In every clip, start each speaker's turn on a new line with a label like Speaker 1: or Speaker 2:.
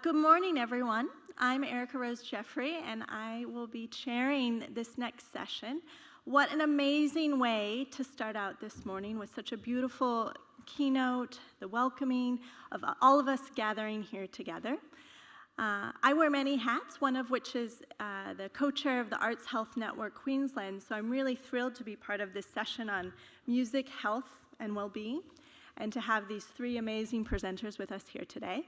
Speaker 1: Good morning, everyone. I'm Erica Rose Jeffrey, and I will be chairing this next session. What an amazing way to start out this morning with such a beautiful keynote, the welcoming of all of us gathering here together. I wear many hats, one of which is the co-chair of the Arts Health Network Queensland, so I'm really thrilled to be part of this session on music, health, and well-being, and to have these three amazing presenters with us here today.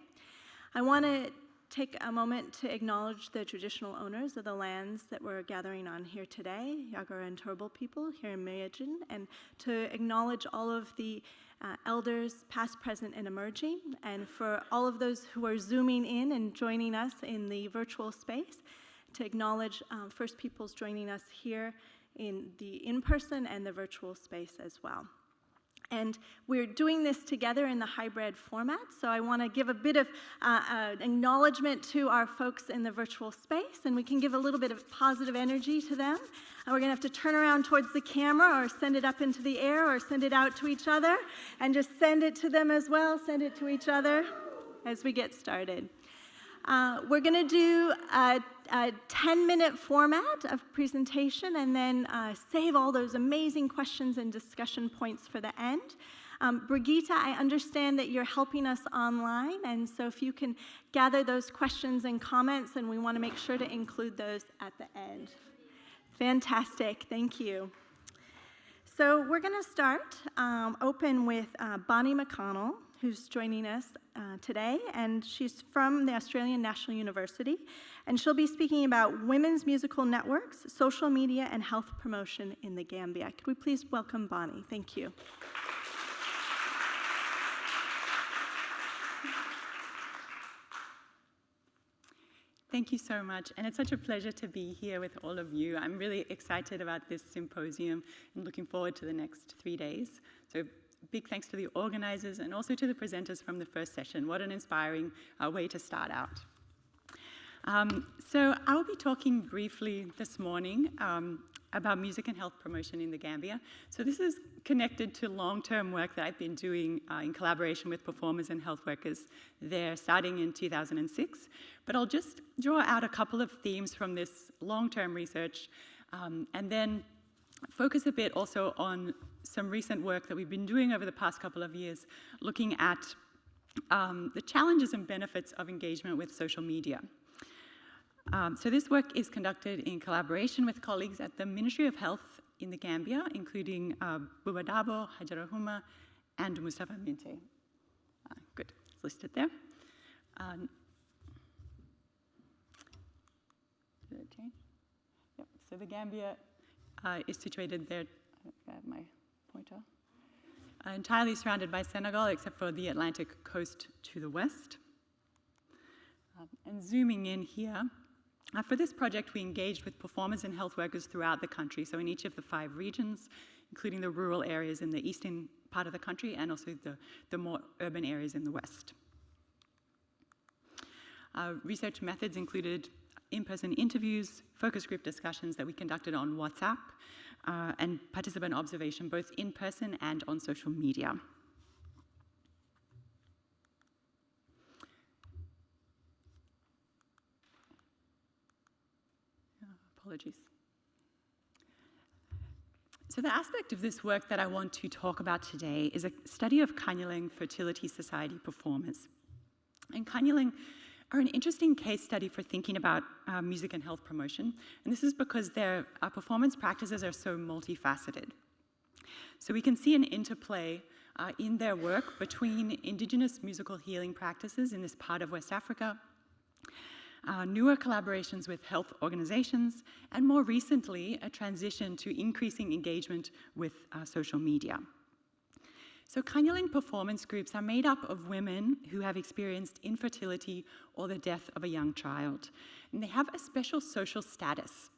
Speaker 1: I want to take a moment to acknowledge the traditional owners of the lands that we're gathering on here today, Yagara and Turrbal people here in Mayajin, and to acknowledge all of the elders, past, present, and emerging, and for all of those who are zooming in and joining us in the virtual space, to acknowledge First Peoples joining us here in the in-person and the virtual space as well. And we're doing this together in the hybrid format, so I want to give a bit of acknowledgement to our folks in the virtual space, and we can give a little bit of positive energy to them. And we're going to have to turn around towards the camera or send it up into the air or send it out to each other, and just send it to them as well, send it to each other as we get started. We're going to do a 10-minute format of presentation and then save all those amazing questions and discussion points for the end. Brigitta, I understand that you're helping us online, and so if you can gather those questions and comments, and we want to make sure to include those at the end. Fantastic, thank you. So we're going to start open with Bonnie McConnell, who's joining us today, and she's from the Australian National University, and she'll be speaking about women's musical networks, social media, and health promotion in the Gambia. Could we please welcome Bonnie? Thank you.
Speaker 2: Thank you so much, and it's such a pleasure to be here with all of you. I'm really excited about this symposium and looking forward to the next 3 days. So big thanks to the organizers and also to the presenters from the first session. What an inspiring way to start out. So I will be talking briefly this morning about music and health promotion in the Gambia. So this is connected to long-term work that I've been doing in collaboration with performers and health workers there starting in 2006. But I'll just draw out a couple of themes from this long-term research and then focus a bit also on some recent work that we've been doing over the past couple of years, looking at the challenges and benefits of engagement with social media. So this work is conducted in collaboration with colleagues at the Ministry of Health in the Gambia, including Buba Dabo, Hajarahuma, and Mustafa Minte. Good, it's listed there. Did it change? Yep, so the Gambia is situated there. I have my pointer. Entirely surrounded by Senegal, except for the Atlantic coast to the west. And zooming in here, for this project, we engaged with performers and health workers throughout the country, so in each of the 5 regions, including the rural areas in the eastern part of the country and also the more urban areas in the west. Research methods included in-person interviews, focus group discussions that we conducted on WhatsApp, and participant observation both in person and on social media. Apologies. So the aspect of this work that I want to talk about today is a study of Kanyaling Fertility Society performers. And Kanyaling are an interesting case study for thinking about music and health promotion, and this is because their performance practices are so multifaceted. So we can see an interplay in their work between indigenous musical healing practices in this part of West Africa, newer collaborations with health organizations, and more recently, a transition to increasing engagement with social media. So Kanyaling performance groups are made up of women who have experienced infertility or the death of a young child, and they have a special social status.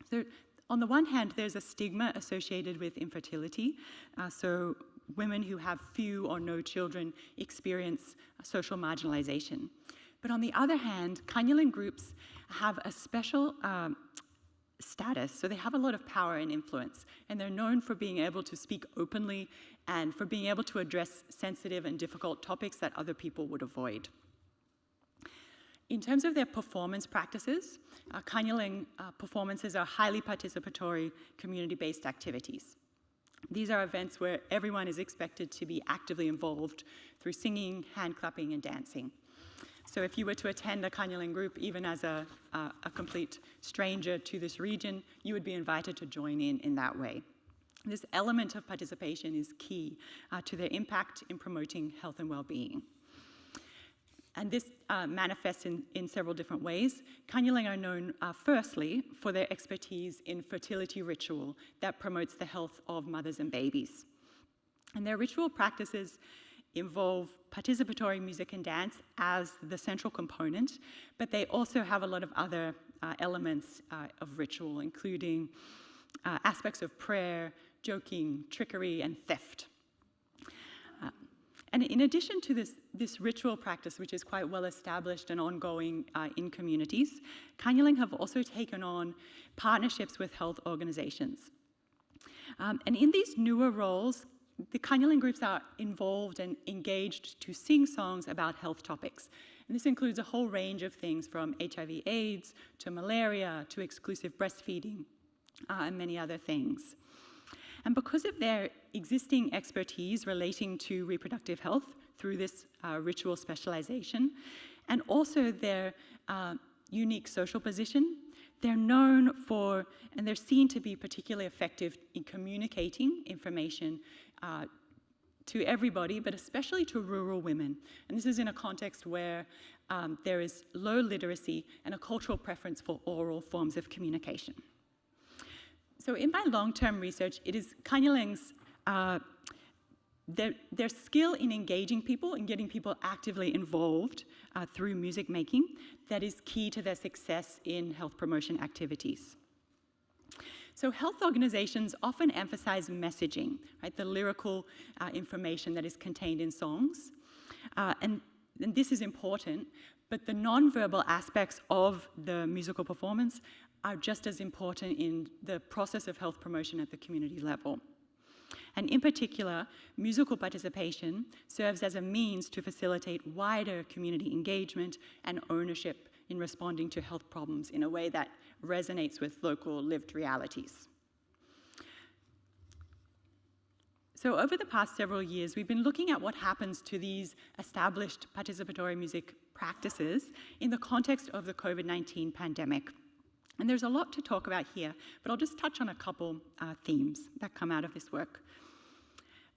Speaker 2: So on the one hand, there's a stigma associated with infertility, so women who have few or no children experience social marginalization. But on the other hand, Kanyaling groups have a special status, so they have a lot of power and influence, and they're known for being able to speak openly and for being able to address sensitive and difficult topics that other people would avoid. In terms of their performance practices, Kanyaling performances are highly participatory, community-based activities. These are events where everyone is expected to be actively involved through singing, hand clapping, and dancing. So if you were to attend a Kanyaling group, even as a complete stranger to this region, you would be invited to join in that way. This element of participation is key to their impact in promoting health and well-being. And this manifests in several different ways. Kanyaling are known firstly for their expertise in fertility ritual that promotes the health of mothers and babies. And their ritual practices involve participatory music and dance as the central component, but they also have a lot of other elements of ritual, including aspects of prayer, joking, trickery, and theft. And in addition to this ritual practice, which is quite well established and ongoing in communities, Kanyaling have also taken on partnerships with health organizations. And in these newer roles, the Kanyaling groups are involved and engaged to sing songs about health topics. And this includes a whole range of things from HIV/AIDS to malaria to exclusive breastfeeding and many other things. And because of their existing expertise relating to reproductive health through this ritual specialization, and also their unique social position, they're known for, and they're seen to be particularly effective in communicating information to everybody, but especially to rural women. And this is in a context where there is low literacy and a cultural preference for oral forms of communication. So in my long-term research, it is Kanyaling's, their skill in engaging people and getting people actively involved through music making that is key to their success in health promotion activities. So health organizations often emphasize messaging, right, the lyrical information that is contained in songs. And this is important, but the nonverbal aspects of the musical performance are just as important in the process of health promotion at the community level. And in particular, musical participation serves as a means to facilitate wider community engagement and ownership in responding to health problems in a way that resonates with local lived realities. So over the past several years, we've been looking at what happens to these established participatory music practices in the context of the COVID-19 pandemic. And there's a lot to talk about here, but I'll just touch on a couple themes that come out of this work.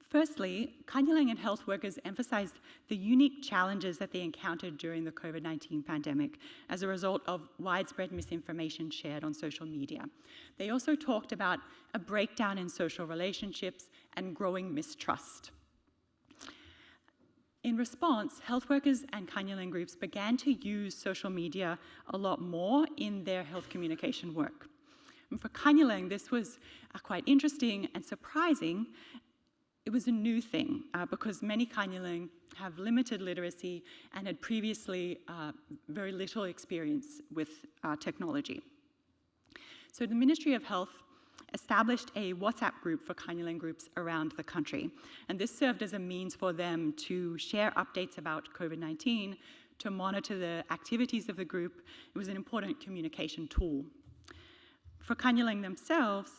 Speaker 2: Firstly, Kanyaling and health workers emphasized the unique challenges that they encountered during the COVID-19 pandemic as a result of widespread misinformation shared on social media. They also talked about a breakdown in social relationships and growing mistrust. In response, health workers and Kanyaling groups began to use social media a lot more in their health communication work. And for Kanyaling, this was quite interesting and surprising. It was a new thing because many Kanyaling have limited literacy and had previously very little experience with technology. So the Ministry of Health established a WhatsApp group for Kanyaling groups around the country. And this served as a means for them to share updates about COVID-19, to monitor the activities of the group. It was an important communication tool. For Kanyaling themselves,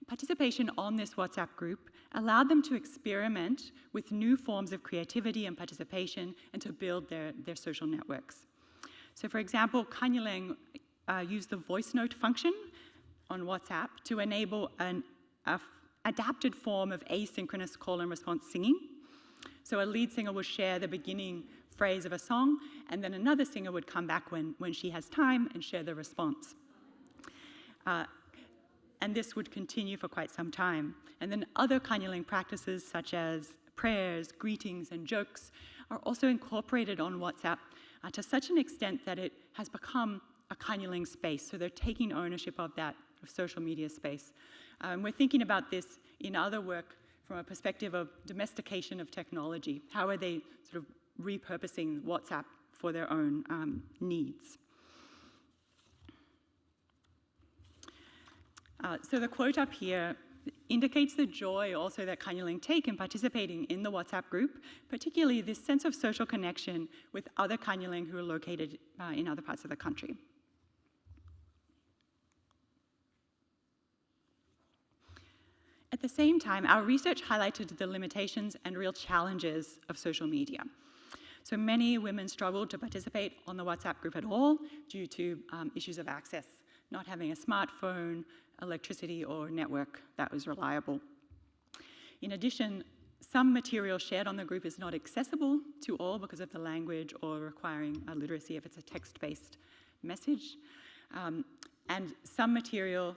Speaker 2: participation on this WhatsApp group allowed them to experiment with new forms of creativity and participation and to build their social networks. So for example, Kanyaling used the voice note function on WhatsApp to enable an adapted form of asynchronous call and response singing. So a lead singer would share the beginning phrase of a song, and then another singer would come back when she has time and share the response. And this would continue for quite some time. And then other Kanyaling practices such as prayers, greetings, and jokes are also incorporated on WhatsApp to such an extent that it has become a Kanyaling space. So they're taking ownership of that social media space. We're thinking about this in other work from a perspective of domestication of technology. How are they sort of repurposing WhatsApp for their own needs? So the quote up here indicates the joy also that Kanyaling take in participating in the WhatsApp group, particularly this sense of social connection with other Kanyaling who are located in other parts of the country. At the same time, our research highlighted the limitations and real challenges of social media. So many women struggled to participate on the WhatsApp group at all due to issues of access, not having a smartphone, electricity, or network that was reliable. In addition, some material shared on the group is not accessible to all because of the language or requiring a literacy if it's a text-based message. And some material,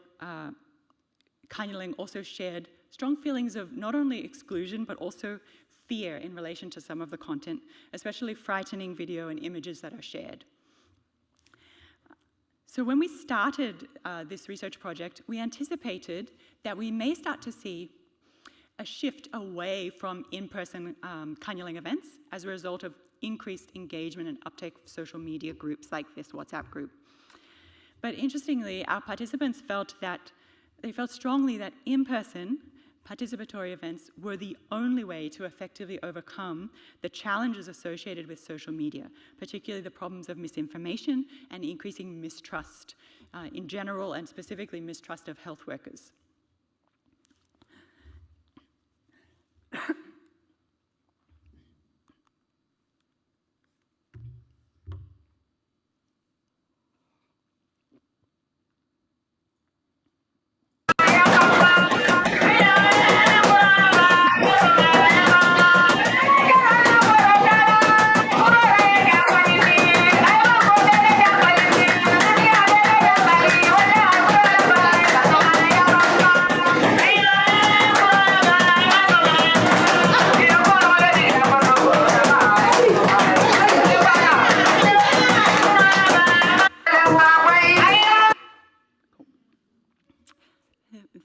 Speaker 2: Kanyaling also shared strong feelings of not only exclusion, but also fear in relation to some of the content, especially frightening video and images that are shared. So when we started this research project, we anticipated that we may start to see a shift away from in-person Kanyaling events as a result of increased engagement and uptake of social media groups like this WhatsApp group. But interestingly, our participants felt strongly that in-person participatory events were the only way to effectively overcome the challenges associated with social media, particularly the problems of misinformation and increasing mistrust in general, and specifically mistrust of health workers.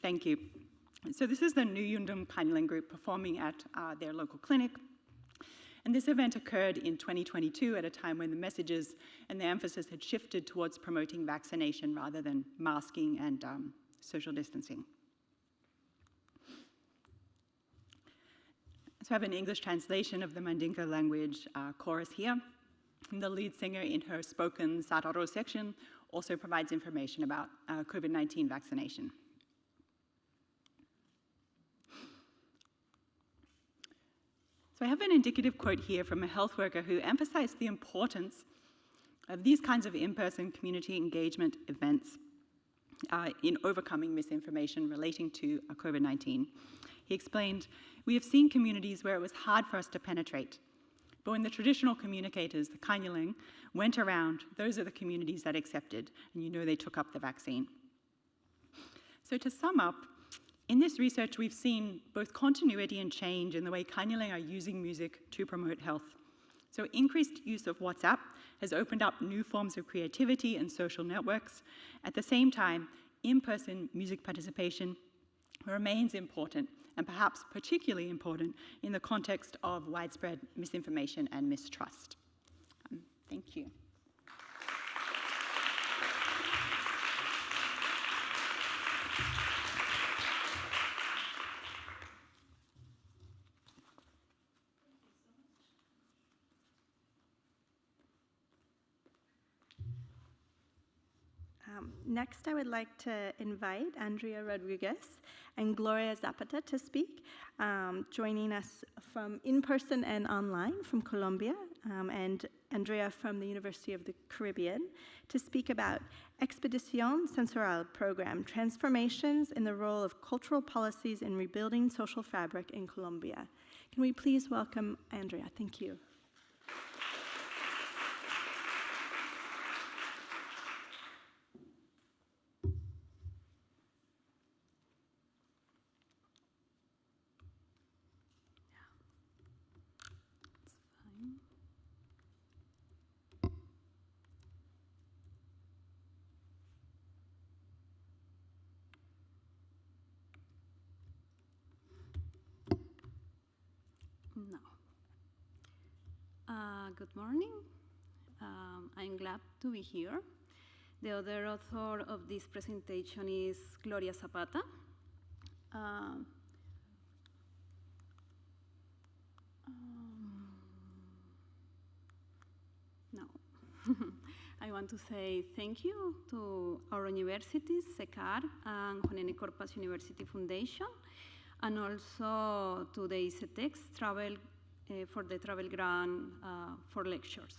Speaker 2: Thank you. So this is the New Yundum Kanyaling group performing at their local clinic. And this event occurred in 2022 at a time when the messages and the emphasis had shifted towards promoting vaccination rather than masking and social distancing. So I have an English translation of the Mandinka language chorus here. And the lead singer in her spoken Sararo section also provides information about COVID-19 vaccination. So I have an indicative quote here from a health worker who emphasized the importance of these kinds of in-person community engagement events in overcoming misinformation relating to COVID-19. He explained, "We have seen communities where it was hard for us to penetrate, but when the traditional communicators, the Kanyaling, went around, those are the communities that accepted, and you know they took up the vaccine." So to sum up, in this research, we've seen both continuity and change in the way Kanyaling are using music to promote health. So increased use of WhatsApp has opened up new forms of creativity and social networks. At the same time, in-person music participation remains important, and perhaps particularly important in the context of widespread misinformation and mistrust. Thank you.
Speaker 1: Next, I would like to invite Andrea Rodriguez and Gloria Zapata to speak, joining us from in-person and online from Colombia, and Andrea from the University of the Caribbean, to speak about Expedición Sensorial Programme, Transformations in the Role of Cultural Policies in Rebuilding Social Fabric in Colombia. Can we please welcome Andrea? Thank you.
Speaker 3: No. Good morning. I'm glad to be here. The other author of this presentation is Gloria Zapata. No. I want to say thank you to our universities, SECAR and Juan N. Corpas University Foundation, and also to the ICETEX for the travel grant for lectures.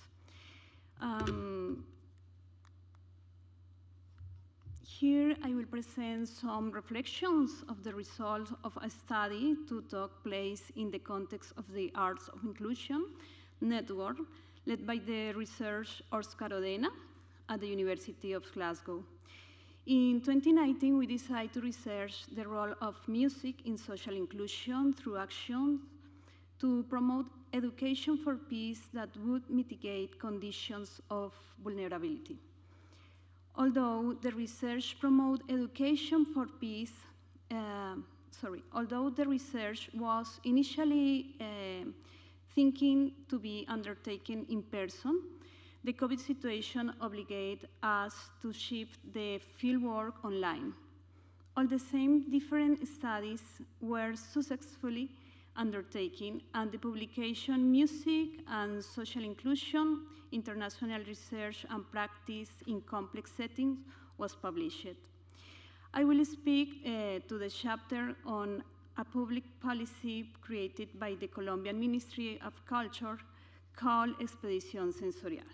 Speaker 3: Here I will present some reflections of the results of a study to take place in the context of the Arts of Inclusion network led by the research Oscar Odena at the University of Glasgow. In 2019, we decided to research the role of music in social inclusion through actions to promote education for peace that would mitigate conditions of vulnerability. Although the research promoted education for peace, although the research was initially thinking to be undertaken in person, the COVID situation obligated us to shift the fieldwork online. All the same, different studies were successfully undertaken, and the publication Music and Social Inclusion, International Research and Practice in Complex Settings was published. I will speak to the chapter on a public policy created by the Colombian Ministry of Culture called Expedición Sensorial.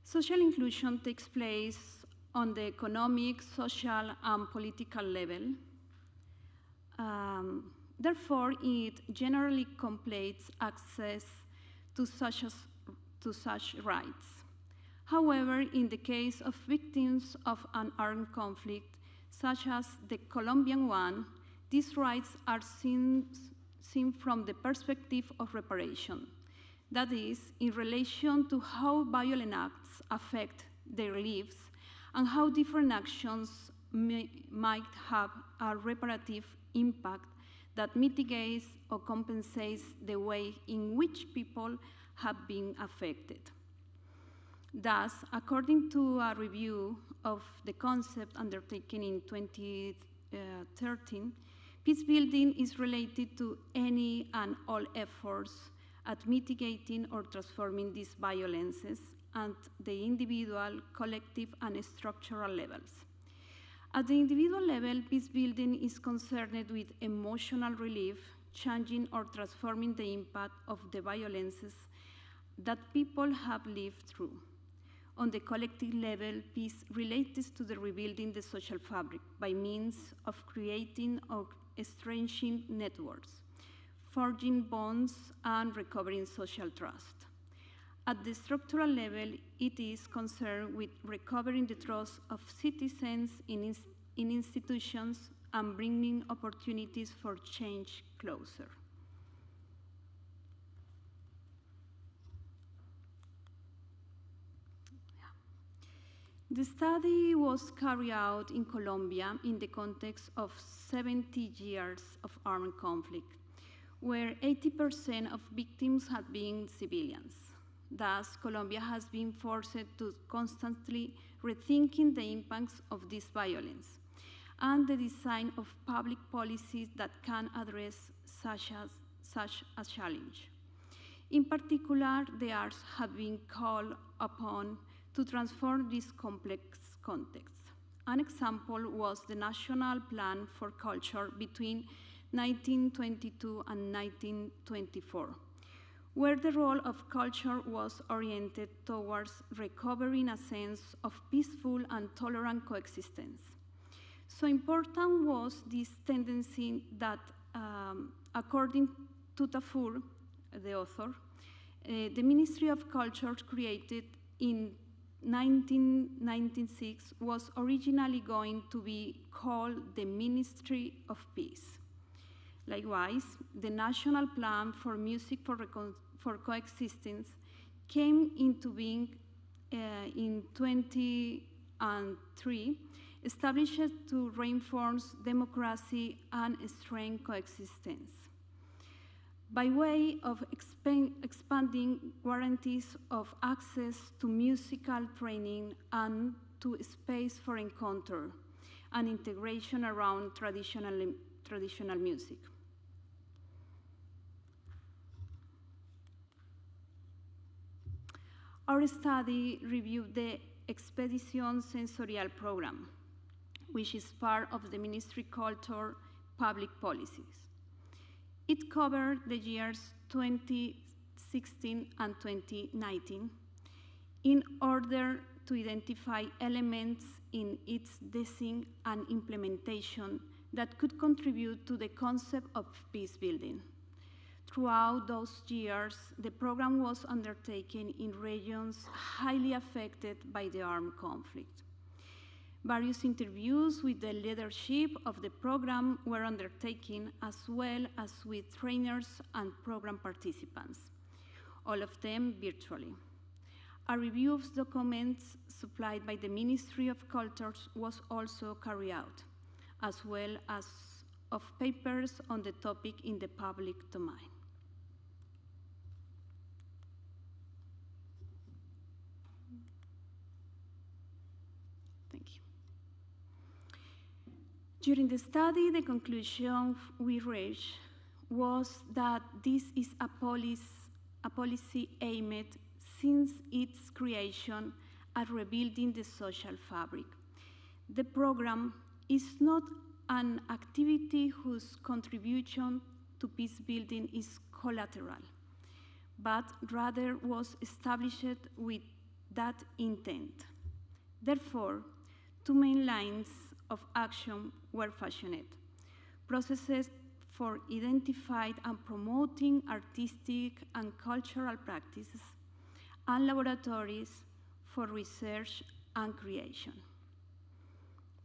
Speaker 3: Social inclusion takes place on the economic, social, and political level. Therefore, it generally completes access to such rights. However, in the case of victims of an armed conflict, such as the Colombian one, these rights are seen from the perspective of reparation. That is, in relation to how violent acts affect their lives and how different actions might have a reparative impact that mitigates or compensates the way in which people have been affected. Thus, according to a review of the concept undertaken in 2013, peace building is related to any and all efforts at mitigating or transforming these violences at the individual, collective, and structural levels. At the individual level, peace building is concerned with emotional relief, changing or transforming the impact of the violences that people have lived through. On the collective level, peace relates to the rebuilding the social fabric by means of creating or strengthening networks, forging bonds, and recovering social trust. At the structural level, it is concerned with recovering the trust of citizens in institutions and bringing opportunities for change closer. The study was carried out in Colombia in the context of 70 years of armed conflict, where 80% of victims had been civilians. Thus, Colombia has been forced to constantly rethinking the impacts of this violence and the design of public policies that can address such a challenge. In particular, the arts have been called upon to transform this complex context. An example was the National Plan for Culture between 1922 and 1924, where the role of culture was oriented towards recovering a sense of peaceful and tolerant coexistence. So important was this tendency that, according to Tafur, the author, the Ministry of Culture created in 1996 was originally going to be called the Ministry of Peace. Likewise, the National Plan for Music for Coexistence came into being in 2003, established to reinforce democracy and strengthen coexistence. By way of expanding guarantees of access to musical training and to space for encounter and integration around traditional music. Our study reviewed the Expedición Sensorial Programme, which is part of the Ministry Culture public policies. It covered the years 2016 and 2019 in order to identify elements in its design and implementation that could contribute to the concept of peace building. Throughout those years, the program was undertaken in regions highly affected by the armed conflict. Various interviews with the leadership of the program were undertaken, as well as with trainers and program participants, all of them virtually. A review of documents supplied by the Ministry of Culture was also carried out, as well as of papers on the topic in the public domain. Thank you. During the study, the conclusion we reached was that this is a policy aimed since its creation at rebuilding the social fabric. The program is not an activity whose contribution to peace building is collateral, but rather was established with that intent. Therefore, two main lines of action were fashioned: processes for identifying and promoting artistic and cultural practices, and laboratories for research and creation.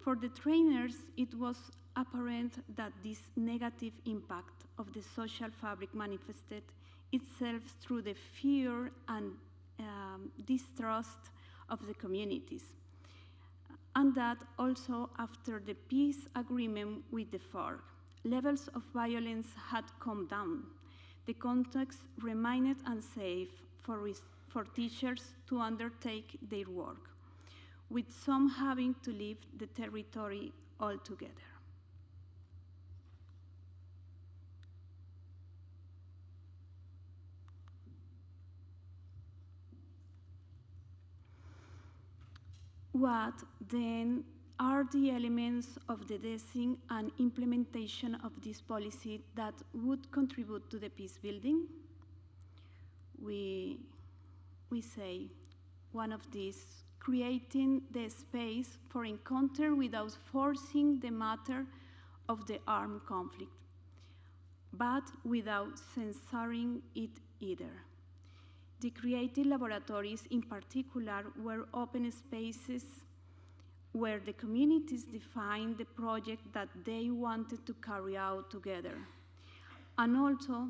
Speaker 3: For the trainers, it was apparent that this negative impact of the social fabric manifested itself through the fear and distrust of the communities, and that also after the peace agreement with the FARC, levels of violence had come down. The context remained unsafe for teachers to undertake their work, with some having to leave the territory altogether. What, then, are the elements of the design and implementation of this policy that would contribute to the peace building? We say one of these: creating the space for encounter without forcing the matter of the armed conflict, but without censoring it either. The creative laboratories in particular were open spaces where the communities defined the project that they wanted to carry out together, and also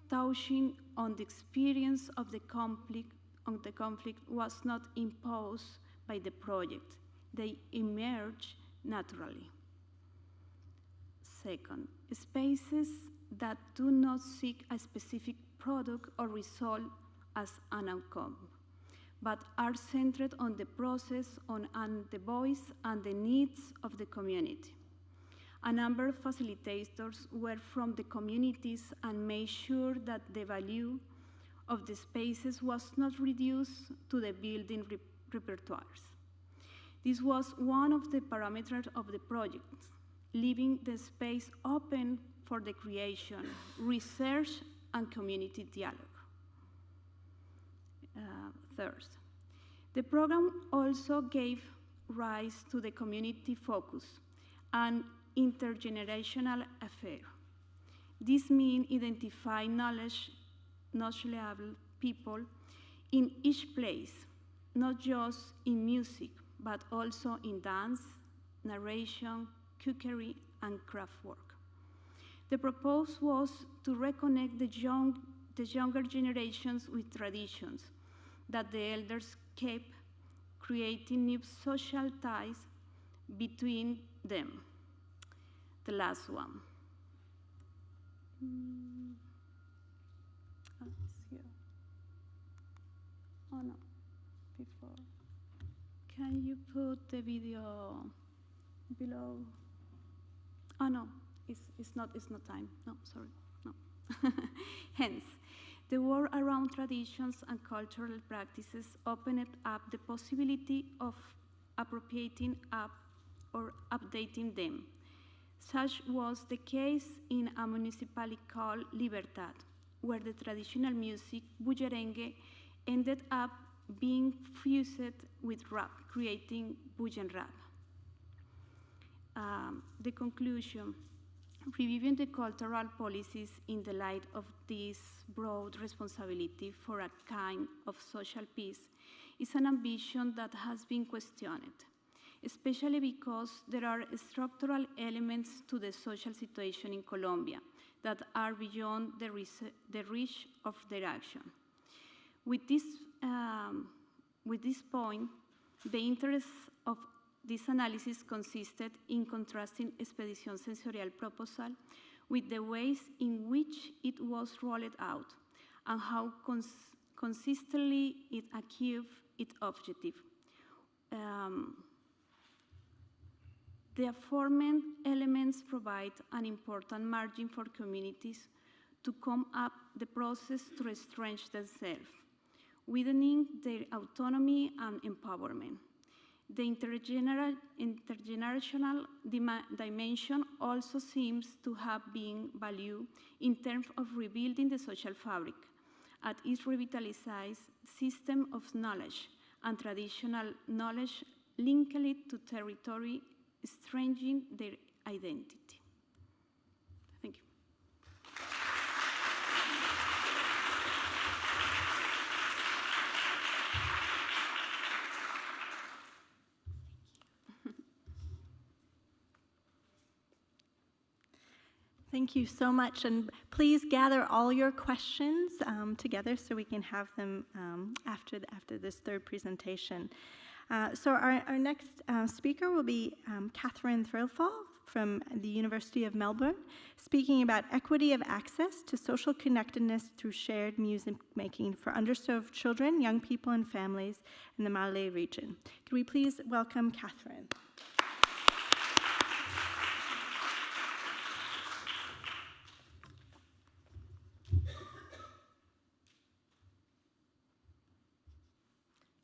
Speaker 3: touching on the experience of the conflict was not imposed by the project. They emerged naturally. Second, spaces that do not seek a specific product or result as an outcome, but are centered on the process and the voice and the needs of the community. A number of facilitators were from the communities and made sure that the value of the spaces was not reduced to the building repertoires. This was one of the parameters of the project, leaving the space open for the creation, research, and community dialogue. Third, the program also gave rise to the community focus and intergenerational affair. This means identifying knowledgeable people in each place, not just in music, but also in dance, narration, cookery, and craft work. The purpose was to reconnect the younger generations with traditions that the elders kept, creating new social ties between them. The last one. Oh no, before. Can you put the video below? Oh no, it's not time. No, sorry, no. Hence, the work around traditions and cultural practices opened up the possibility of appropriating or updating them. Such was the case in a municipality called Libertad, where the traditional music bullerengue ended up being fused with rap, creating bullen rap. The conclusion: reviewing the cultural policies in the light of this broad responsibility for a kind of social peace is an ambition that has been questioned, especially because there are structural elements to the social situation in Colombia that are beyond the reach of their action. With this point, the interest of this analysis consisted in contrasting Expedición Sensorial proposal with the ways in which it was rolled out and how consistently it achieved its objective. The aforementioned elements provide an important margin for communities to come up the process to estrench themselves, widening their autonomy and empowerment. The intergenerational dimension also seems to have been valued in terms of rebuilding the social fabric, as it revitalizes system of knowledge and traditional knowledge linked to territory, strengthening their identity. Thank you.
Speaker 1: Thank you so much, and please gather all your questions together so we can have them after this third presentation. So our next speaker will be Catherine Threlfall from the University of Melbourne, speaking about equity of access to social connectedness through shared music making for underserved children, young people, and families in the Mallee region. Could we please welcome Catherine?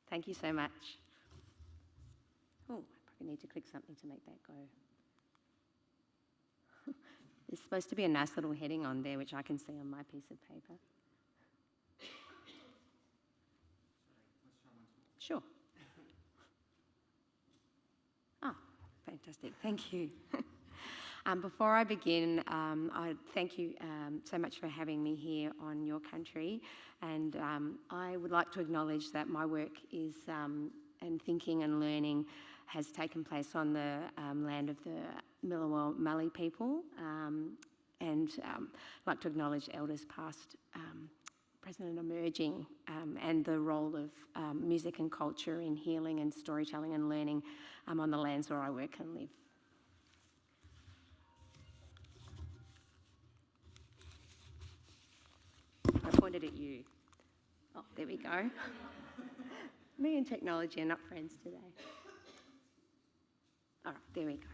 Speaker 4: Thank you so much. Oh, I probably need to click something to make that go. There's supposed to be a nice little heading on there, which I can see on my piece of paper. Sure. Ah, fantastic. Thank you. Before I begin, I thank you so much for having me here on your country, and I would like to acknowledge that my work is and thinking and learning has taken place on the land of the Mallee people, and I'd like to acknowledge elders past, present and emerging, and the role of music and culture in healing and storytelling and learning on the lands where I work and live. I pointed at you. Oh, there we go. Me and technology are not friends today. All right, there we go.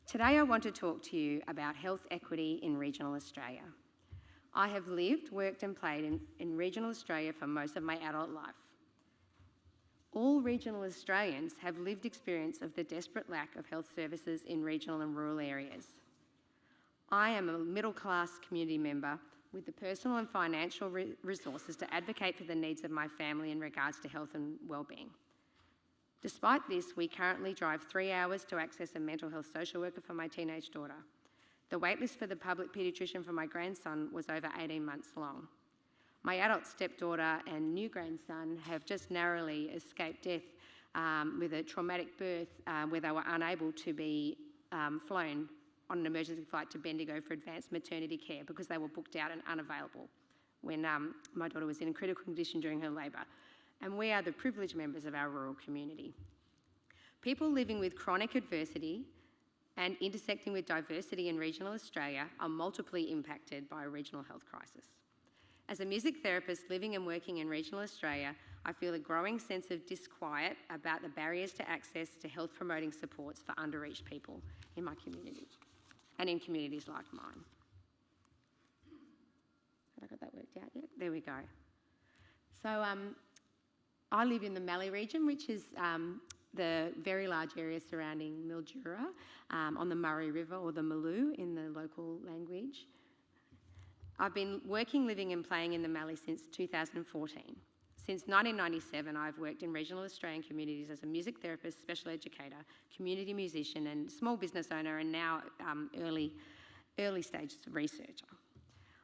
Speaker 4: Today I want to talk to you about health equity in regional Australia. I have lived, worked and played in regional Australia for most of my adult life. All regional Australians have lived experience of the desperate lack of health services in regional and rural areas. I am a middle-class community member with the personal and financial resources to advocate for the needs of my family in regards to health and wellbeing. Despite this, we currently drive 3 hours to access a mental health social worker for my teenage daughter. The waitlist for the public paediatrician for my grandson was over 18 months long. My adult stepdaughter and new grandson have just narrowly escaped death with a traumatic birth where they were unable to be flown on an emergency flight to Bendigo for advanced maternity care because they were booked out and unavailable when my daughter was in a critical condition during her labour. And we are the privileged members of our rural community. People living with chronic adversity and intersecting with diversity in regional Australia are multiply impacted by a regional health crisis. As a music therapist living and working in regional Australia, I feel a growing sense of disquiet about the barriers to access to health promoting supports for underreached people in my community and in communities like mine. Have I got that worked out yet? There we go. So I live in the Mallee region, which is the very large area surrounding Mildura on the Murray River, or the Mallee in the local language. I've been working, living and playing in the Mallee since 2014. Since 1997, I've worked in regional Australian communities as a music therapist, special educator, community musician and small business owner, and now early stage researcher.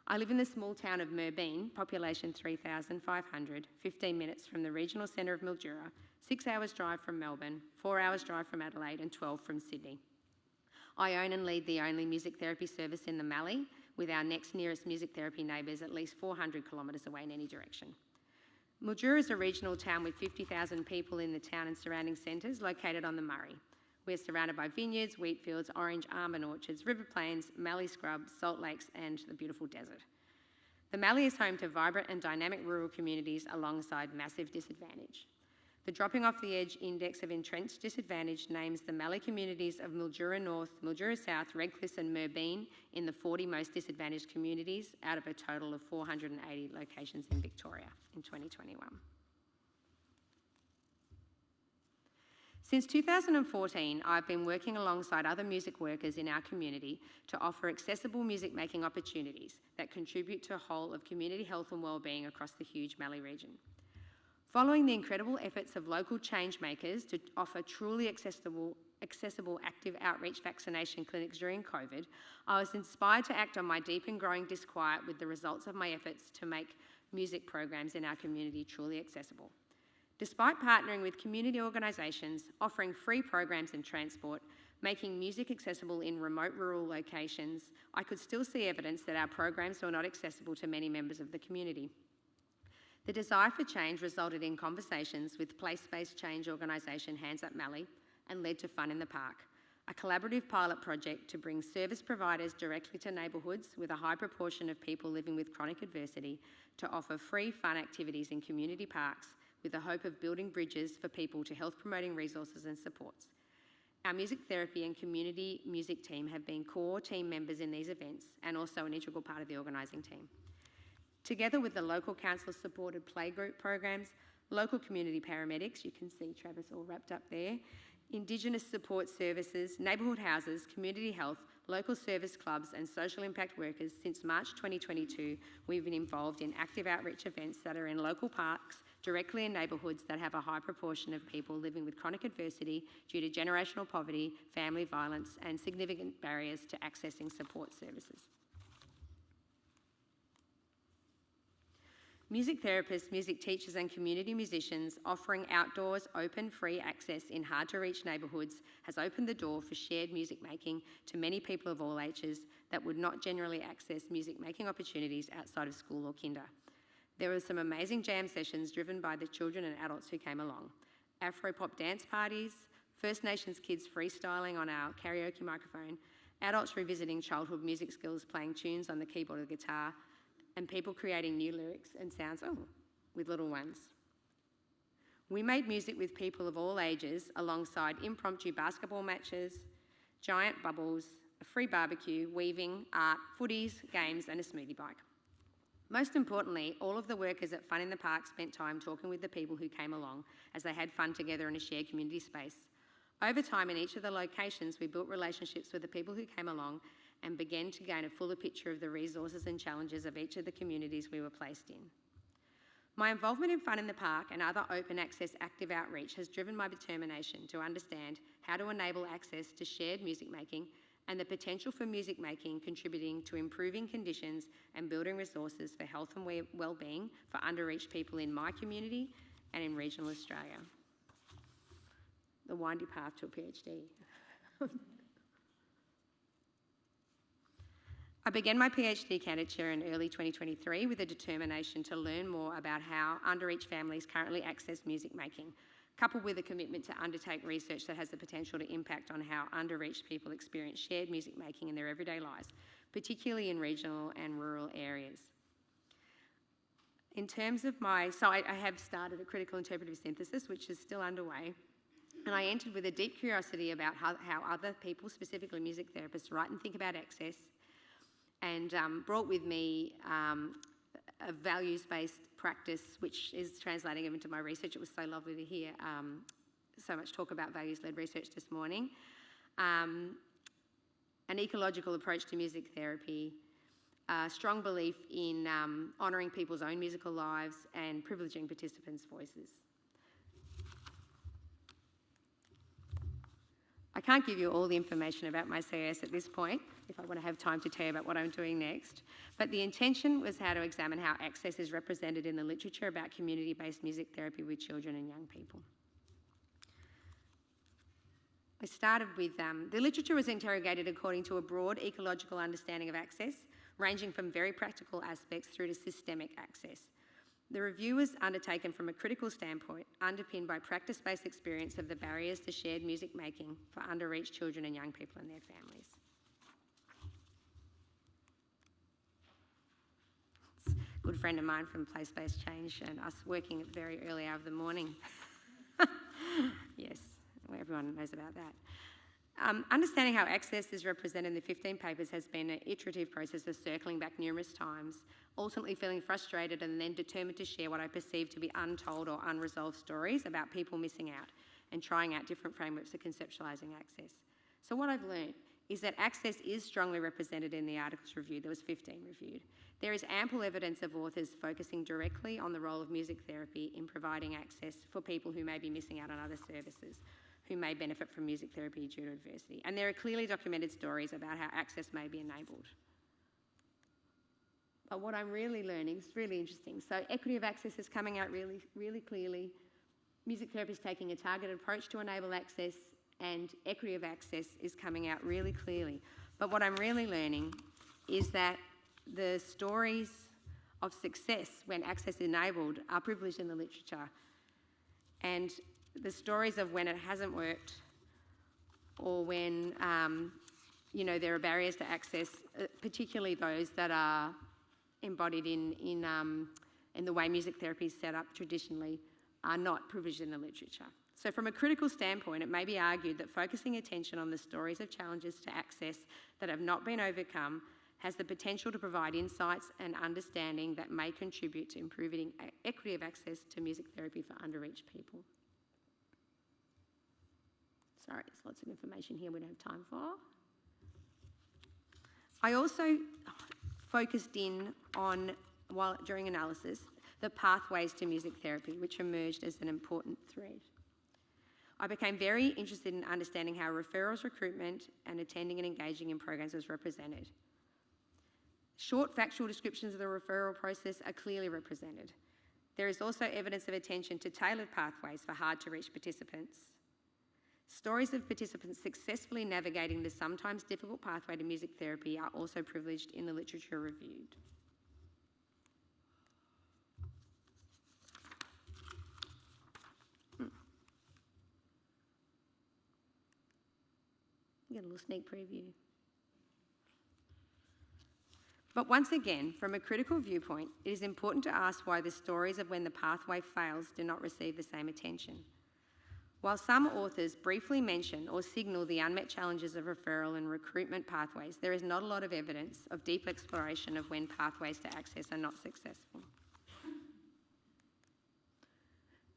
Speaker 4: I live in the small town of Wellbeing, population 3,500, 15 minutes from the regional centre of Mildura, 6 hours drive from Melbourne, 4 hours drive from Adelaide and 12 from Sydney. I own and lead the only music therapy service in the Mallee, with our next nearest music therapy neighbours at least 400 kilometres away in any direction. Mildura is a regional town with 50,000 people in the town and surrounding centres located on the Murray. We're surrounded by vineyards, wheat fields, orange, almond orchards, river plains, Mallee scrubs, salt lakes and the beautiful desert. The Mallee is home to vibrant and dynamic rural communities alongside massive disadvantage. The Dropping Off the Edge Index of Entrenched Disadvantage names the Mallee communities of Mildura North, Mildura South, Redcliffe and Wellbeing in the 40 most disadvantaged communities out of a total of 480 locations in Victoria in 2021. Since 2014, I've been working alongside other music workers in our community to offer accessible music making opportunities that contribute to a whole of community health and wellbeing across the huge Mallee region. Following the incredible efforts of local change makers to offer truly accessible active outreach vaccination clinics during COVID, I was inspired to act on my deep and growing disquiet with the results of my efforts to make music programs in our community truly accessible. Despite partnering with community organisations, offering free programs and transport, making music accessible in remote rural locations, I could still see evidence that our programs were not accessible to many members of the community. The desire for change resulted in conversations with place-based change organisation Hands Up Mallee and led to Fun in the Park, a collaborative pilot project to bring service providers directly to neighbourhoods with a high proportion of people living with chronic adversity to offer free fun activities in community parks with the hope of building bridges for people to health promoting resources and supports. Our music therapy and community music team have been core team members in these events and also an integral part of the organising team. Together with the local council-supported playgroup programs, local community paramedics, you can see Travis all wrapped up there, Indigenous support services, neighbourhood houses, community health, local service clubs and social impact workers, since March 2022, we've been involved in active outreach events that are in local parks, directly in neighbourhoods that have a high proportion of people living with chronic adversity due to generational poverty, family violence and significant barriers to accessing support services. Music therapists, music teachers and community musicians offering outdoors, open, free access in hard-to-reach neighbourhoods has opened the door for shared music making to many people of all ages that would not generally access music making opportunities outside of school or kinder. There were some amazing jam sessions driven by the children and adults who came along. Afro-pop dance parties, First Nations kids freestyling on our karaoke microphone, adults revisiting childhood music skills playing tunes on the keyboard or the guitar, and people creating new lyrics and sounds with little ones. We made music with people of all ages alongside impromptu basketball matches, giant bubbles, a free barbecue, weaving, art, footies, games and a smoothie bike. Most importantly, all of the workers at Fun in the Park spent time talking with the people who came along as they had fun together in a shared community space. Over time in each of the locations, we built relationships with the people who came along and began to gain a fuller picture of the resources and challenges of each of the communities we were placed in. My involvement in Fun in the Park and other open access active outreach has driven my determination to understand how to enable access to shared music making and the potential for music making contributing to improving conditions and building resources for health and wellbeing for underreached people in my community and in regional Australia. The windy path to a PhD. I began my PhD candidature in early 2023 with a determination to learn more about how underreached families currently access music making, coupled with a commitment to undertake research that has the potential to impact on how underreached people experience shared music making in their everyday lives, particularly in regional and rural areas. in terms of I have started a critical interpretive synthesis, which is still underway, and I entered with a deep curiosity about how other people, specifically music therapists, write and think about access, and brought with me a values-based practice, which is translating into my research. It was so lovely to hear so much talk about values-led research this morning. An ecological approach to music therapy, a strong belief in honouring people's own musical lives and privileging participants' voices. I can't give you all the information about my CAS at this point, if I want to have time to tell you about what I'm doing next, but the intention was how to examine how access is represented in the literature about community-based music therapy with children and young people. I started with, the literature was interrogated according to a broad ecological understanding of access, ranging from very practical aspects through to systemic access. The review was undertaken from a critical standpoint, underpinned by practice-based experience of the barriers to shared music making for underreached children and young people and their families. It's a good friend of mine from Place-Based Change and us working at very early hour of the morning. Yes, everyone knows about that. Understanding how access is represented in the 15 papers has been an iterative process of circling back numerous times, ultimately feeling frustrated and then determined to share what I perceive to be untold or unresolved stories about people missing out and trying out different frameworks for conceptualising access. So what I've learned is that access is strongly represented in the articles reviewed. There was 15 reviewed. There is ample evidence of authors focusing directly on the role of music therapy in providing access for people who may be missing out on other services, who may benefit from music therapy due to adversity. And there are clearly documented stories about how access may be enabled. But what I'm really learning is really interesting. So equity of access is coming out really, really clearly. Music therapy is taking a targeted approach to enable access, and equity of access is coming out really clearly. But what I'm really learning is that the stories of success when access is enabled are privileged in the literature. And the stories of when it hasn't worked or when there are barriers to access, particularly those that are embodied in the way music therapy is set up traditionally, are not privileged in the literature. So from a critical standpoint, it may be argued that focusing attention on the stories of challenges to access that have not been overcome has the potential to provide insights and understanding that may contribute to improving equity of access to music therapy for underreached people. Sorry, there's lots of information here we don't have time for. I also focused in on, during analysis, the pathways to music therapy, which emerged as an important thread. I became very interested in understanding how referrals, recruitment, and attending and engaging in programs was represented. Short factual descriptions of the referral process are clearly represented. There is also evidence of attention to tailored pathways for hard-to-reach participants. Stories of participants successfully navigating the sometimes difficult pathway to music therapy are also privileged in the literature reviewed. Get a little sneak preview. But once again, from a critical viewpoint, it is important to ask why the stories of when the pathway fails do not receive the same attention. While some authors briefly mention or signal the unmet challenges of referral and recruitment pathways, there is not a lot of evidence of deep exploration of when pathways to access are not successful.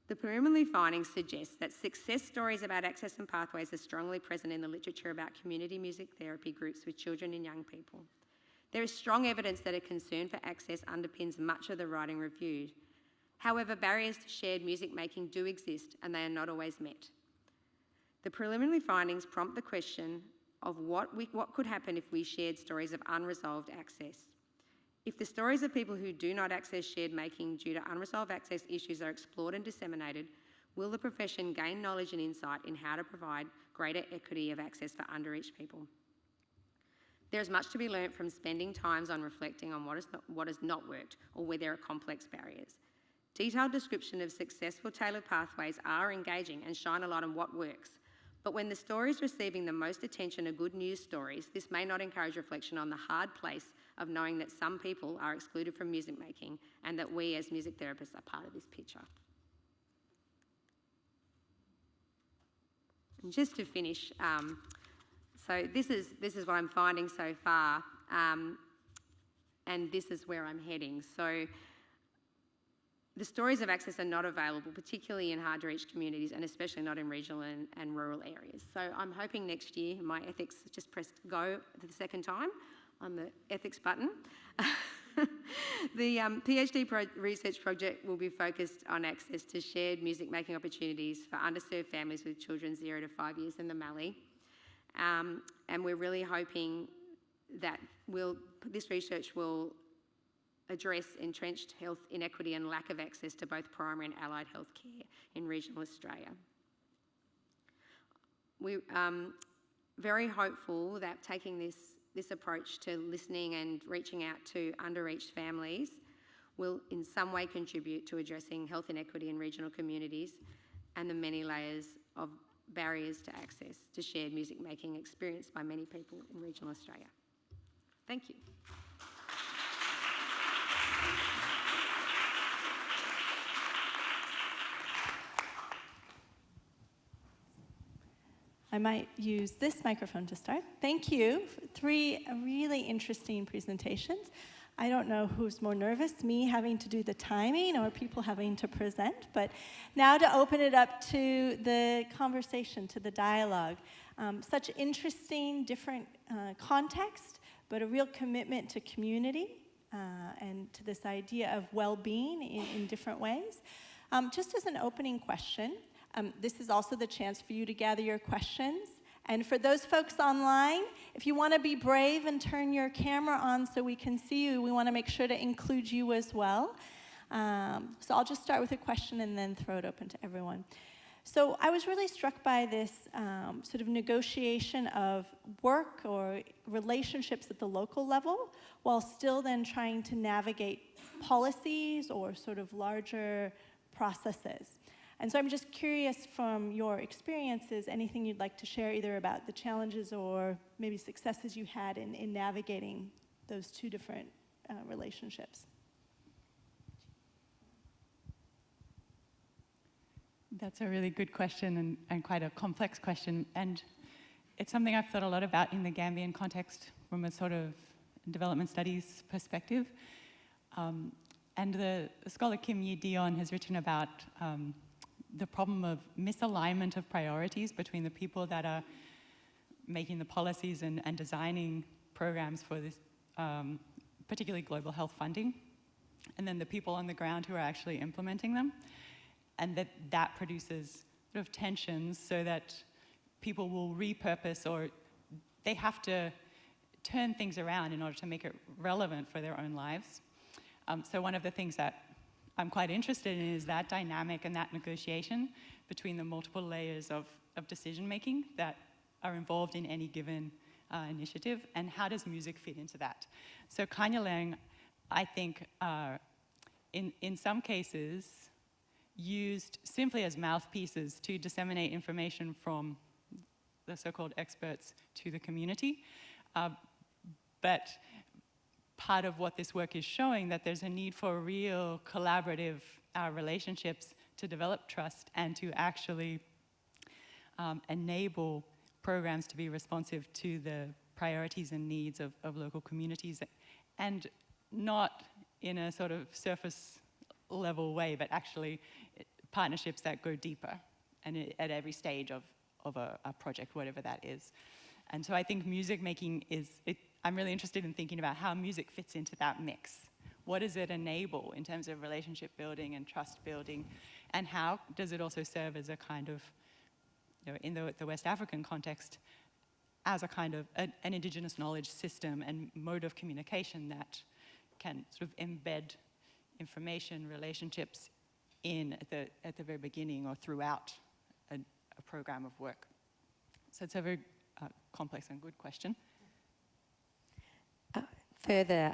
Speaker 4: The preliminary findings suggest that success stories about access and pathways are strongly present in the literature about community music therapy groups with children and young people. There is strong evidence that a concern for access underpins much of the writing reviewed. However, barriers to shared music making do exist and they are not always met. The preliminary findings prompt the question of what could happen if we shared stories of unresolved access. If the stories of people who do not access shared making due to unresolved access issues are explored and disseminated, will the profession gain knowledge and insight in how to provide greater equity of access for underreached people? There is much to be learnt from spending times on reflecting on what has not worked or where there are complex barriers. Detailed description of successful tailored pathways are engaging and shine a light on what works. But when the stories receiving the most attention are good news stories, this may not encourage reflection on the hard place of knowing that some people are excluded from music making and that we as music therapists are part of this picture. And just to finish, so this is what I'm finding so far, and this is where I'm heading. So the stories of access are not available, particularly in hard-to-reach communities, and especially not in regional and rural areas. So I'm hoping next year, my ethics just pressed go for the second time on the ethics button. The PhD research project will be focused on access to shared music-making opportunities for underserved families with children 0 to 5 years in the Mallee. And we're really hoping that this research will address entrenched health inequity and lack of access to both primary and allied health care in regional Australia. We're very hopeful that taking this approach to listening and reaching out to underreached families will in some way contribute to addressing health inequity in regional communities and the many layers of barriers to access to shared music making experienced by many people in regional Australia. Thank you.
Speaker 1: I might use this microphone to start. Thank you for 3 really interesting presentations. I don't know who's more nervous, me having to do the timing or people having to present, but now to open it up to the conversation, to the dialogue. Such interesting, different context, but a real commitment to community and to this idea of well-being in different ways. Just as an opening question, this is also the chance for you to gather your questions. And for those folks online, if you want to be brave and turn your camera on so we can see you, we want to make sure to include you as well. So I'll just start with a question and then throw it open to everyone. So I was really struck by this sort of negotiation of work or relationships at the local level while still then trying to navigate policies or sort of larger processes. And so I'm just curious from your experiences, anything you'd like to share either about the challenges or maybe successes you had in navigating those 2 different relationships.
Speaker 2: That's a really good question and quite a complex question. And it's something I've thought a lot about in the Gambian context from a sort of development studies perspective. And the scholar Kim Yi-Dion has written about the problem of misalignment of priorities between the people that are making the policies and designing programs for this, particularly global health funding, and then the people on the ground who are actually implementing them, and that produces sort of tensions so that people will repurpose or they have to turn things around in order to make it relevant for their own lives. So one of the things that I'm quite interested in is that dynamic and that negotiation between the multiple layers of decision-making that are involved in any given initiative, and how does music fit into that? So Kanyalang, I think, in some cases, used simply as mouthpieces to disseminate information from the so-called experts to the community. But part of what this work is showing, that there's a need for real collaborative relationships to develop trust and to actually enable programs to be responsive to the priorities and needs of local communities, and not in a sort of surface level way, but actually partnerships that go deeper and at every stage of a project, whatever that is. And so I think music making I'm really interested in thinking about how music fits into that mix. What does it enable in terms of relationship building and trust building? And how does it also serve as a kind of, in the West African context, as a kind of an indigenous knowledge system and mode of communication that can sort of embed information, relationships at the very beginning or throughout a program of work? So it's a very complex and good question.
Speaker 4: Further,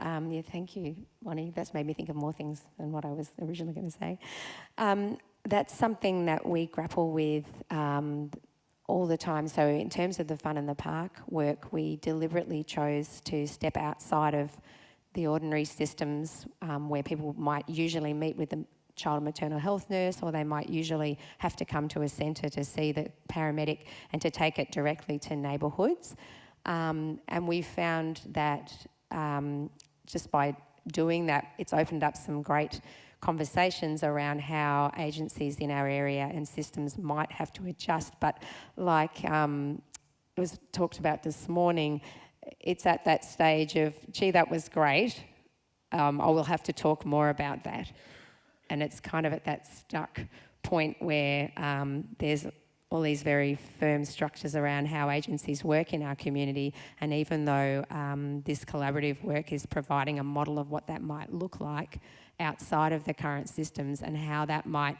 Speaker 4: thank you, Bonnie. That's made me think of more things than what I was originally going to say. That's something that we grapple with all the time. So in terms of the Fun in the Park work, we deliberately chose to step outside of the ordinary systems where people might usually meet with the child and maternal health nurse, or they might usually have to come to a centre to see the paramedic and to take it directly to neighbourhoods. And we found that just by doing that, it's opened up some great conversations around how agencies in our area and systems might have to adjust. But like it was talked about this morning, it's at that stage of, gee, that was great. I will have to talk more about that. And it's kind of at that stuck point where there's all these very firm structures around how agencies work in our community. And even though this collaborative work is providing a model of what that might look like outside of the current systems and how that might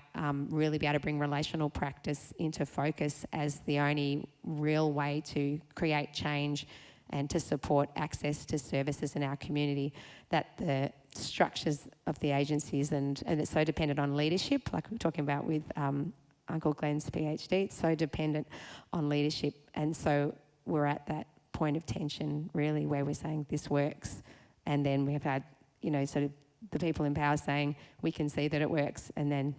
Speaker 4: really be able to bring relational practice into focus as the only real way to create change and to support access to services in our community, that the structures of the agencies, and it's so dependent on leadership, like we were talking about with Uncle Glenn's PhD, it's so dependent on leadership. And so we're at that point of tension, really, where we're saying this works, and then we've had, you know, sort of the people in power saying we can see that it works, and then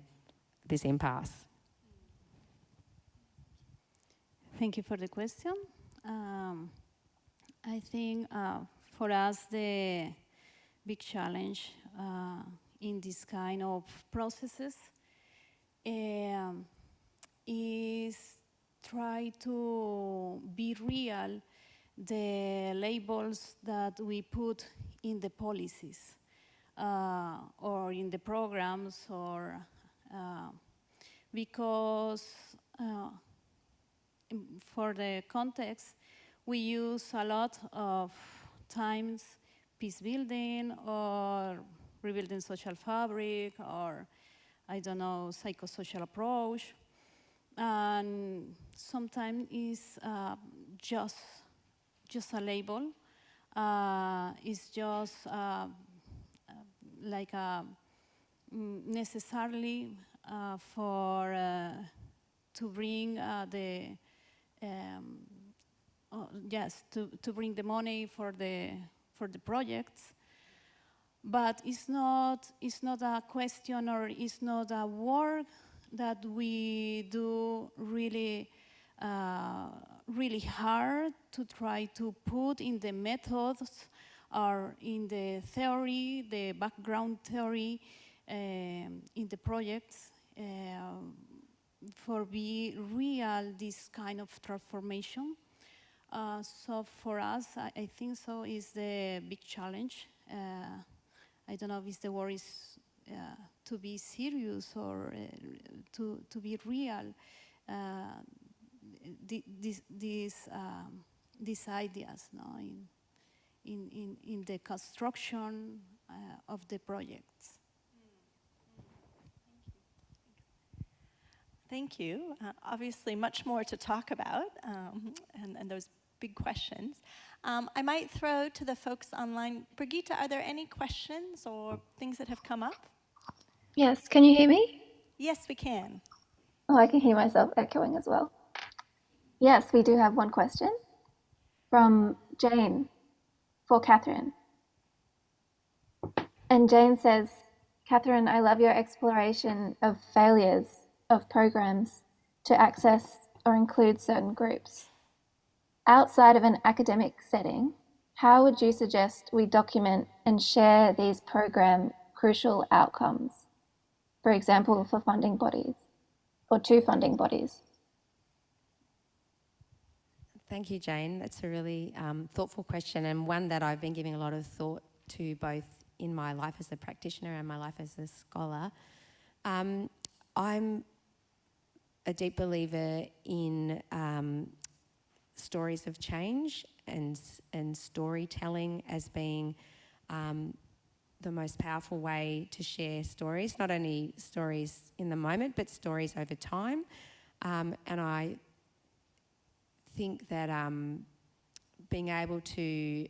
Speaker 4: this impasse.
Speaker 3: Thank you for the question. I think for us the big challenge in this kind of processes is try to be real the labels that we put in the policies or in the programs, or because for the context we use a lot of times peace building or rebuilding social fabric, or I don't know, psychosocial approach, and sometimes it's just a label. It's just like necessarily for to bring the yes, to bring the money for the projects. But it's not a question, or it's not a work that we do really really hard to try to put in the methods or in the theory, the background theory in the projects for be real this kind of transformation. So for us, I think so is the big challenge. I don't know if the word is to be serious or to be real. These ideas, no, in the construction of the projects.
Speaker 1: Thank you. Obviously, much more to talk about, and those big questions. I might throw to the folks online. Brigitta, are there any questions or things that have come up?
Speaker 5: Yes, can you hear me?
Speaker 1: Yes, we can.
Speaker 5: Oh, I can hear myself echoing as well. Yes, we do have one question from Jane for Catherine. And Jane says, Catherine, I love your exploration of failures of programs to access or include certain groups. Outside of an academic setting, how would you suggest we document and share these program crucial outcomes? For example, for funding bodies or to funding bodies?
Speaker 4: Thank you, Jane. That's a really thoughtful question, and one that I've been giving a lot of thought to both in my life as a practitioner and my life as a scholar. I'm a deep believer in stories of change and storytelling as being the most powerful way to share stories, not only stories in the moment, but stories over time. And I think that being able to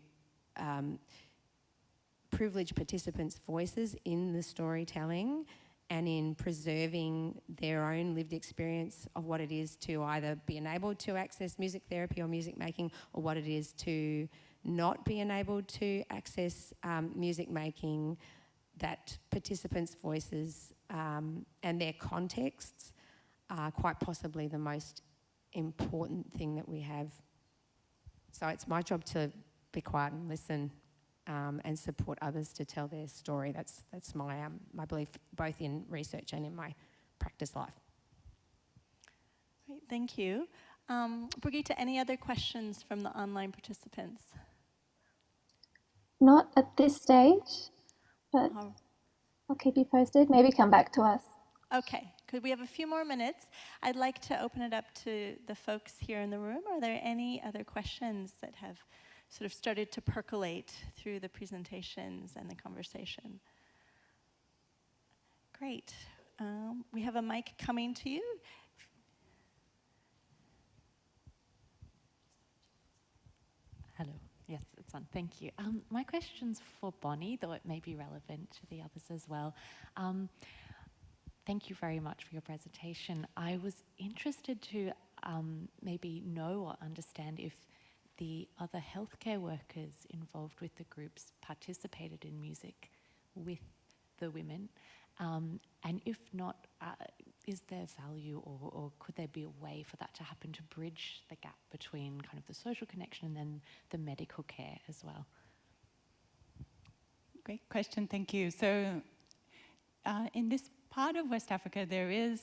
Speaker 4: privilege participants' voices in the storytelling and in preserving their own lived experience of what it is to either be enabled to access music therapy or music making, or what it is to not being able to access music making, that participants' voices and their contexts are quite possibly the most important thing that we have. So it's my job to be quiet and listen and support others to tell their story. That's my belief, both in research and in my practice life.
Speaker 1: Great, thank you. Brigitta, any other questions from the online participants?
Speaker 5: Not at this stage, but I'll keep you posted. Maybe come back to us.
Speaker 1: Okay, could we have a few more minutes? I'd like to open it up to the folks here in the room. Are there any other questions that have sort of started to percolate through the presentations and the conversation? Great. We have a mic coming to you.
Speaker 6: Hello. Yes, it's on. Thank you. My question's for Bonnie, though it may be relevant to the others as well. Thank you very much for your presentation. I was interested to maybe know or understand if the other healthcare workers involved with the groups participated in music with the women, and if not, is there value or could there be a way for that to happen to bridge the gap between kind of the social connection and then the medical care as well?
Speaker 2: Great question, thank you. So in this part of West Africa, there is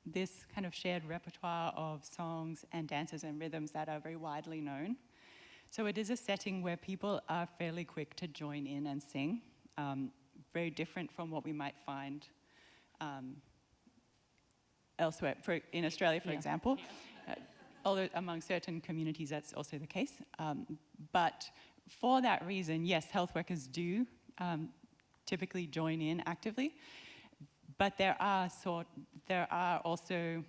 Speaker 2: this kind of shared repertoire of songs and dances and rhythms that are very widely known. So it is a setting where people are fairly quick to join in and sing, very different from what we might find elsewhere, in Australia, for example. Although among certain communities that's also the case. But for that reason, yes, health workers do typically join in actively. But there are also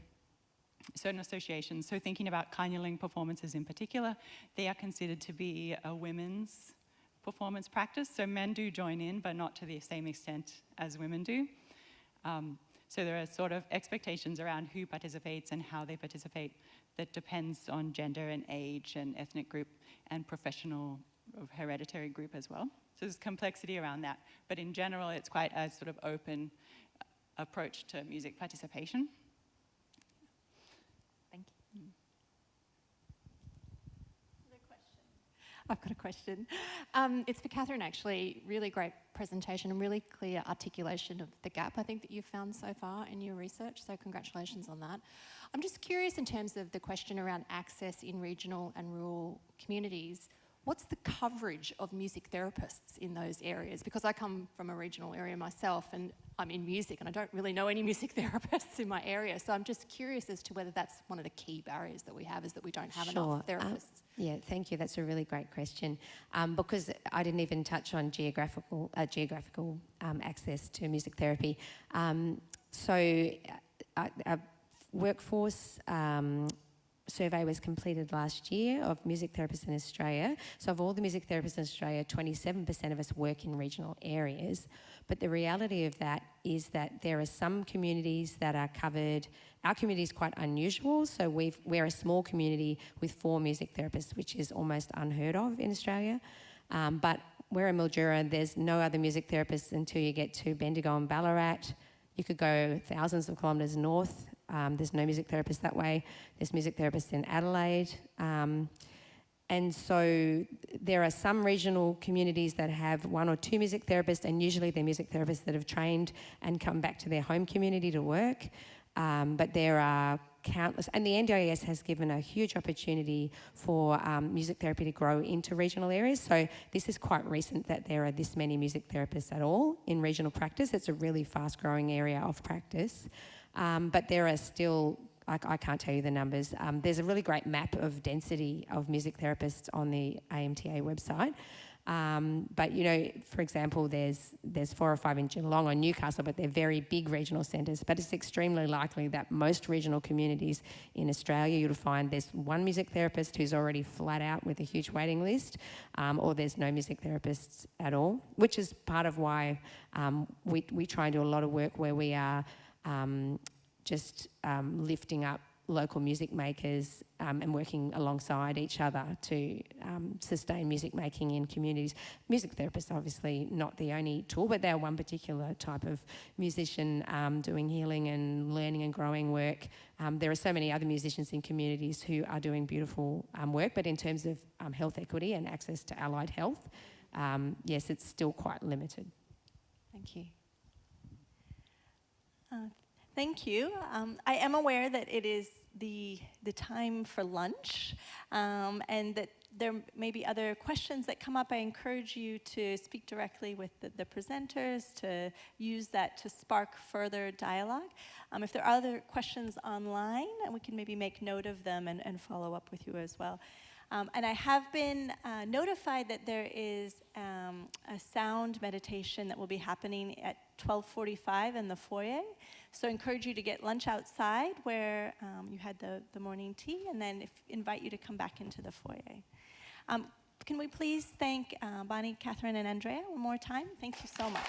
Speaker 2: certain associations. So thinking about Kanyaling performances in particular, they are considered to be a women's performance practice. So men do join in, but not to the same extent as women do. So there are sort of expectations around who participates and how they participate that depends on gender and age and ethnic group and professional or hereditary group as well. So there's complexity around that. But in general, it's quite a sort of open approach to music participation.
Speaker 6: Thank you. I've got a question. It's for Catherine, actually. Really great presentation and really clear articulation of the gap, I think, that you've found so far in your research, so congratulations on that. I'm just curious in terms of the question around access in regional and rural communities. What's the coverage of music therapists in those areas? Because I come from a regional area myself and I'm in music and I don't really know any music therapists in my area. So I'm just curious as to whether that's one of the key barriers that we have, is that we don't have enough therapists.
Speaker 4: Yeah, thank you. That's a really great question. Because I didn't even touch on geographical access to music therapy. So a workforce survey was completed last year of music therapists in Australia. So of all the music therapists in Australia, 27% of us work in regional areas. But the reality of that is that there are some communities that are covered. Our community is quite unusual. So we're a small community with 4 music therapists, which is almost unheard of in Australia. But we're in Mildura. There's no other music therapists until you get to Bendigo and Ballarat. You could go thousands of kilometres north. There's no music therapist that way. There's music therapists in Adelaide. And so there are some regional communities that have 1 or 2 music therapists, and usually they're music therapists that have trained and come back to their home community to work. But there are countless, and the NDIS has given a huge opportunity for music therapy to grow into regional areas. So this is quite recent that there are this many music therapists at all in regional practice. It's a really fast-growing area of practice. But there are still, I can't tell you the numbers. There's a really great map of density of music therapists on the AMTA website. But, you know, for example, there's 4 or 5 in Geelong or Newcastle, but they're very big regional centres. But it's extremely likely that most regional communities in Australia, you'll find there's 1 music therapist who's already flat out with a huge waiting list, or there's no music therapists at all, which is part of why we try and do a lot of work where we are just lifting up local music makers and working alongside each other to sustain music making in communities. Music therapists are obviously not the only tool, but they're one particular type of musician doing healing and learning and growing work. There are so many other musicians in communities who are doing beautiful work, but in terms of health equity and access to allied health, yes, it's still quite limited.
Speaker 6: Thank you.
Speaker 1: Thank you. I am aware that it is the time for lunch, and that there may be other questions that come up. I encourage you to speak directly with the presenters, to use that to spark further dialogue. If there are other questions online, we can maybe make note of them and follow up with you as well. And I have been notified that there is a sound meditation that will be happening at 12:45 in the foyer. So I encourage you to get lunch outside where you had the morning tea, and then invite you to come back into the foyer. Can we please thank Bonnie, Catherine, and Andrea one more time? Thank you so much.